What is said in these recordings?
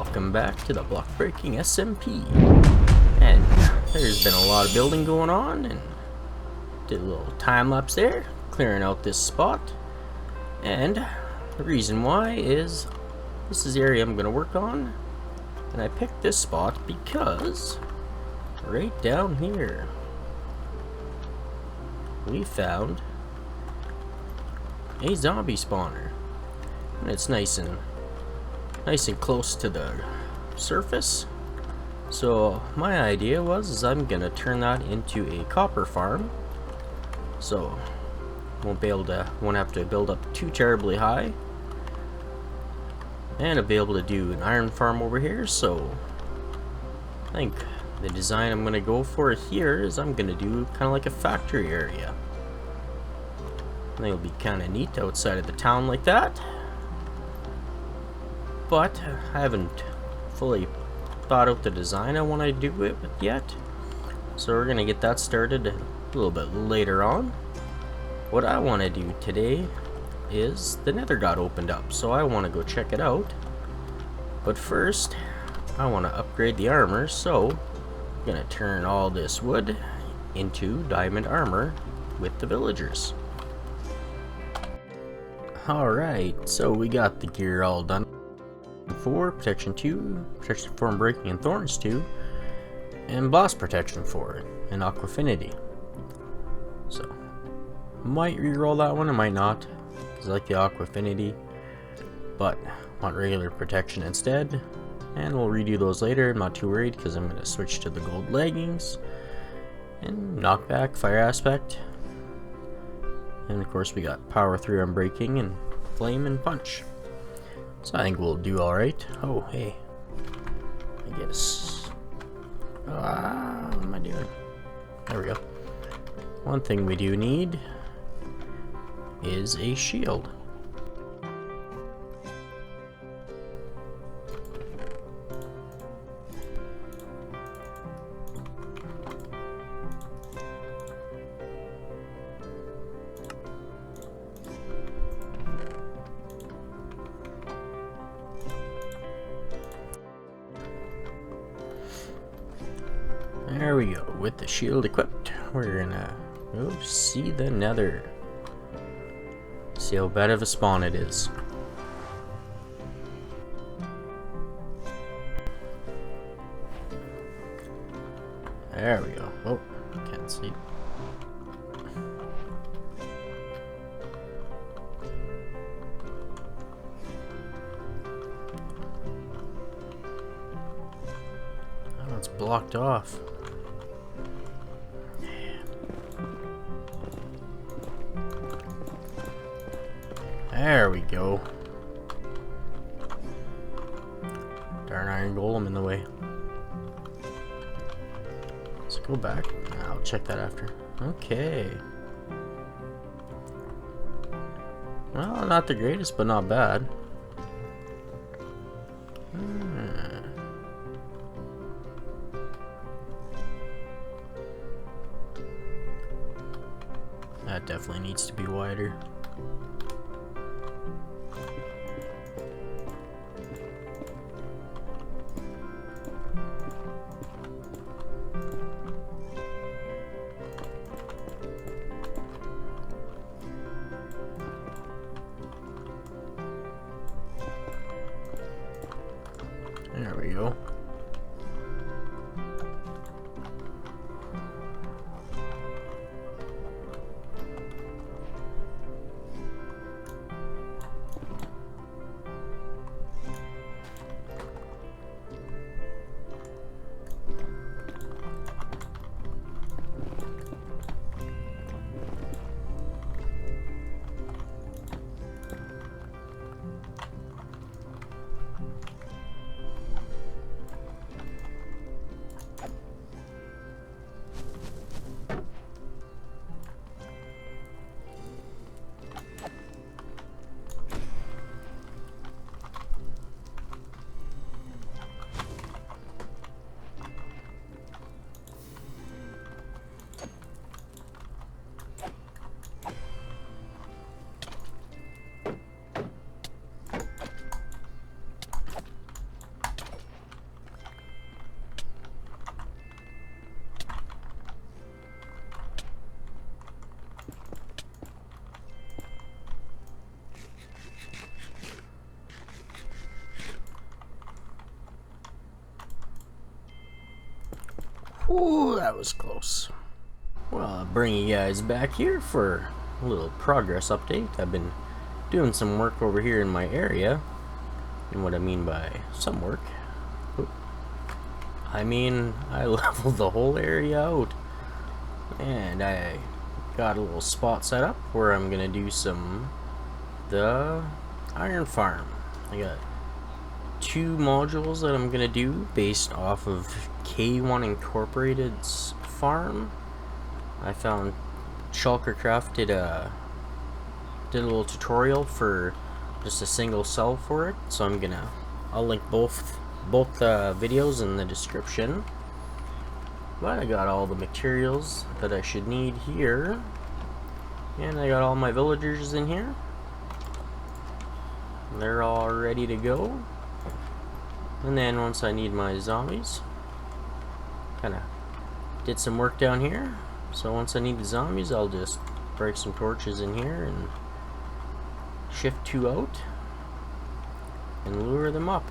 Welcome back to the Blockbreaking SMP. And there's been a lot of building going on, and did a little time-lapse there, clearing out this spot. And the reason why is this is the area I'm going to work on, and I picked this spot because right down here we found a zombie spawner, and it's nice and close to the surface. So my idea was I'm gonna turn that into a copper farm, so won't have to build up too terribly high, and I'll be able to do an iron farm over here. So I think the design I'm gonna go for here is I'm gonna do kind of like a factory area. I think it'll be kind of neat outside of the town like that, but I haven't fully thought out the design I want to do it with yet, so we're gonna get that started a little bit later on. What I want to do today is the nether got opened up, so I want to go check it out, but first I want to upgrade the armor, so I'm gonna turn all this wood into diamond armor with the villagers. Alright, so we got the gear all done. 4, protection 2, protection from breaking and thorns 2, and boss protection 4, and aquafinity. So, might reroll that one, I might not, because I like the aquafinity, but I want regular protection instead, and we'll redo those later. I'm not too worried, because I'm going to switch to the gold leggings, and knockback, fire aspect, and of course we got power 3 on breaking, and flame and punch. So I think we'll do alright. Oh, hey. I guess. What am I doing? There we go. One thing we do need is a shield. There we go. With the shield equipped, we're gonna go see the nether. See how bad of a spawn it is. There we go. Oh, can't see. Oh, it's blocked off. There we go. Darn iron golem in the way. Let's go back. I'll check that after. Okay. Well, not the greatest, but not bad. That definitely needs to be wider. There we go. Whew, that was close. Well, I'll bring you guys back here for a little progress update. I've been doing some work over here in my area. And what I mean by some work, I mean I leveled the whole area out. And I got a little spot set up where I'm gonna do the iron farm. I got 2 modules that I'm gonna do based off of K1 Incorporated's farm. I found Shulkercraft did a little tutorial for just a single cell for it, so I'll link both videos in the description. But I got all the materials that I should need here, and I got all my villagers in here. They're all ready to go. And then once I need my zombies, kinda did some work down here. So once I need the zombies, I'll just break some torches in here and shift 2 out and lure them up.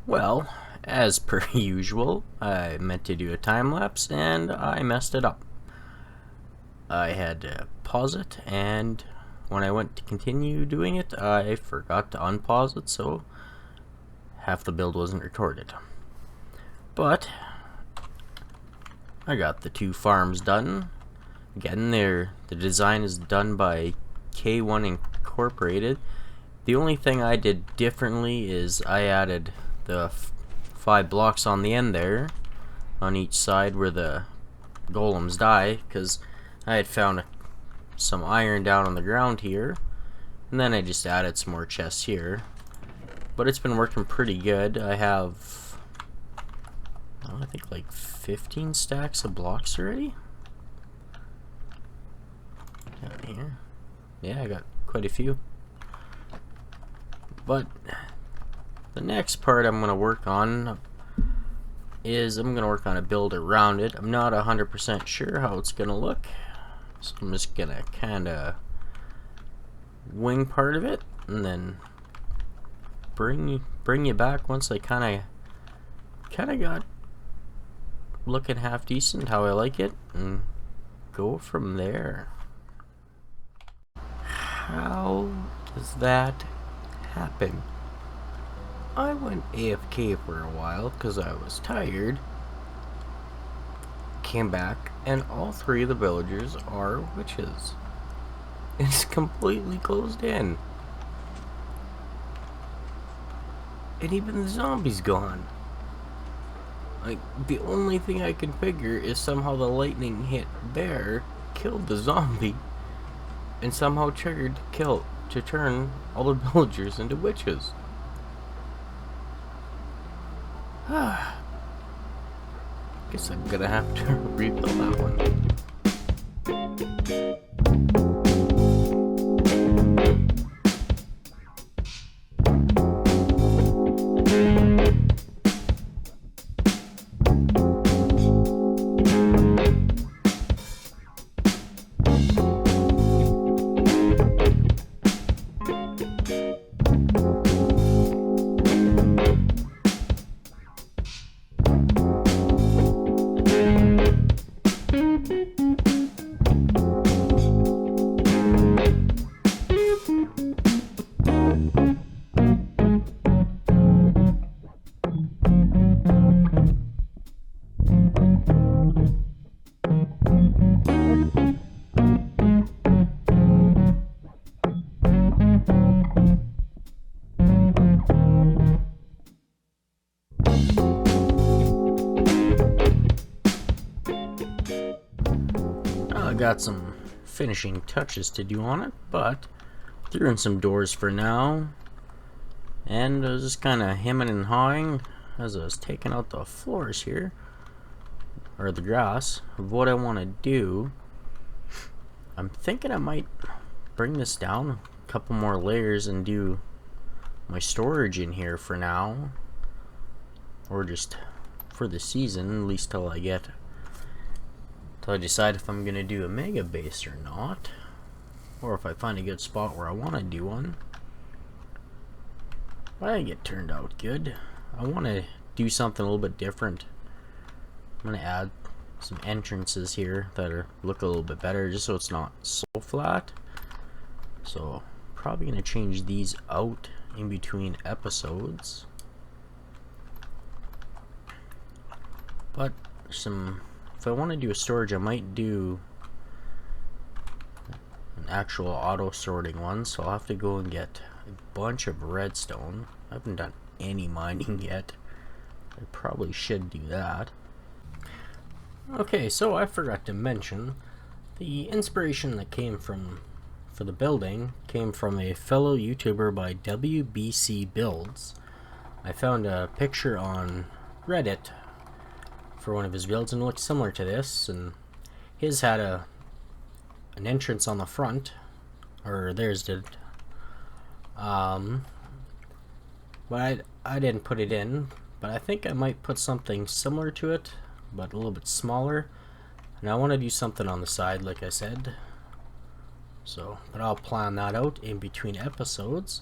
Well, as per usual, I meant to do a time lapse and I messed it up. I had to pause it, and when I went to continue doing it, I forgot to unpause it, so half the build wasn't recorded. But I got the 2 farms done. Again, the design is done by K1 Incorporated. The only thing I did differently is I added the 5 blocks on the end there, on each side where the golems die, because I had found some iron down on the ground here, and then I just added some more chests here. But it's been working pretty good. I have, I think like 15 stacks of blocks already. Down here. Yeah, I got quite a few. But the next part I'm going to work on is I'm going to work on a build around it. I'm not 100% sure how it's going to look, so I'm just going to kind of wing part of it and then bring you back once I kind of got looking half decent how I like it, and go from there. How does that happen? I went AFK for a while because I was tired. Came back and all 3 of the villagers are witches. It's completely closed in. And even the zombie's gone. Like, the only thing I can figure is somehow the lightning hit there, killed the zombie, and somehow triggered to turn all the villagers into witches. Guess I'm gonna have to rebuild that one. Got some finishing touches to do on it, but threw in some doors for now, and I was just kind of hemming and hawing as I was taking out the floors here, or the grass, of what I want to do. I'm thinking I might bring this down a couple more layers and do my storage in here for now, or just for the season, at least till I decide if I'm gonna do a mega base or not, or if I find a good spot where I want to do one. But I think it turned out good. I want to do something a little bit different I'm gonna add some entrances here that look a little bit better, just so it's not so flat. So probably gonna change these out in between episodes. But if I want to do a storage, I might do an actual auto sorting one, so I'll have to go and get a bunch of redstone. I haven't done any mining yet. I probably should do that. Okay, so I forgot to mention the inspiration that came for the building came from a fellow YouTuber by WBC Builds. I found a picture on Reddit for one of his builds and it looked similar to this, and his had an entrance on the front, or theirs did. But I didn't put it in, but I think I might put something similar to it, but a little bit smaller. And I want to do something on the side, like I said. So, but I'll plan that out in between episodes.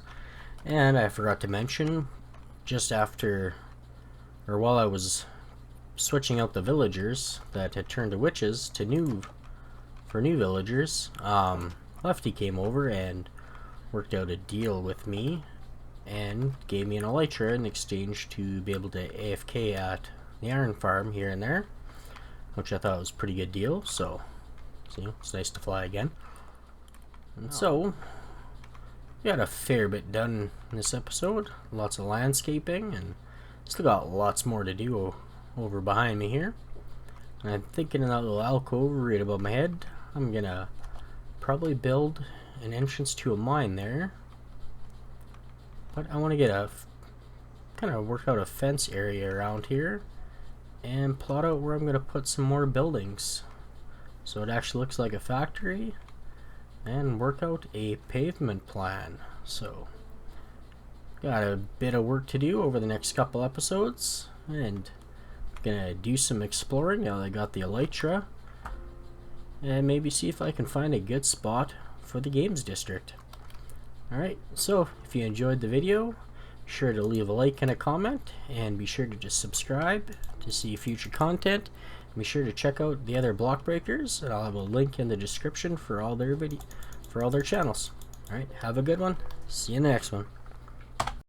And I forgot to mention, just after, or while I was switching out the villagers that had turned to witches to new villagers, Lefty came over and worked out a deal with me and gave me an elytra in exchange to be able to AFK at the iron farm here and there, which I thought was a pretty good deal. So it's nice to fly again. And so we got a fair bit done in this episode. Lots of landscaping, and still got lots more to do over behind me here. And I'm thinking in that little alcove right above my head, I'm gonna probably build an entrance to a mine there. But I want to get kind of work out a fence area around here and plot out where I'm gonna put some more buildings, so it actually looks like a factory, and work out a pavement plan. So got a bit of work to do over the next couple episodes, and gonna do some exploring now that I got the elytra, and maybe see if I can find a good spot for the games district. Alright, so if you enjoyed the video, be sure to leave a like and a comment, and be sure to just subscribe to see future content. Be sure to check out the other block breakers, and I'll have a link in the description for all their channels. Alright, have a good one. See you in the next one.